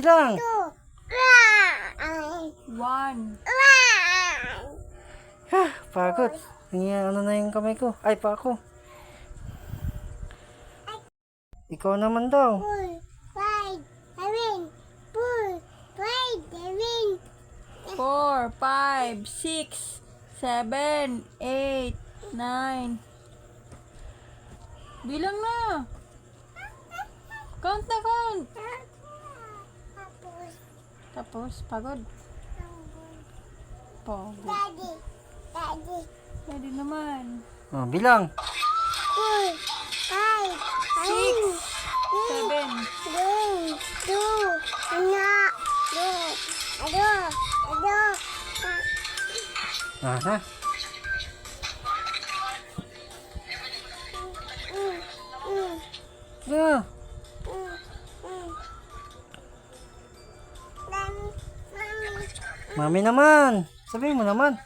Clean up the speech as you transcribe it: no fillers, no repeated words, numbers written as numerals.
bilang. 1. Pagod. Ano na yung kamay ko? Ay, pa ako. Ikaw naman daw. 4, 5, 6, 7, 8, 9. Bilang na. Count na count. Tapos, pagod. Pagod. Pwede naman. Oh, bilang. 6, 7. Aha. Yeah. Mami naman. Sabihin mo naman.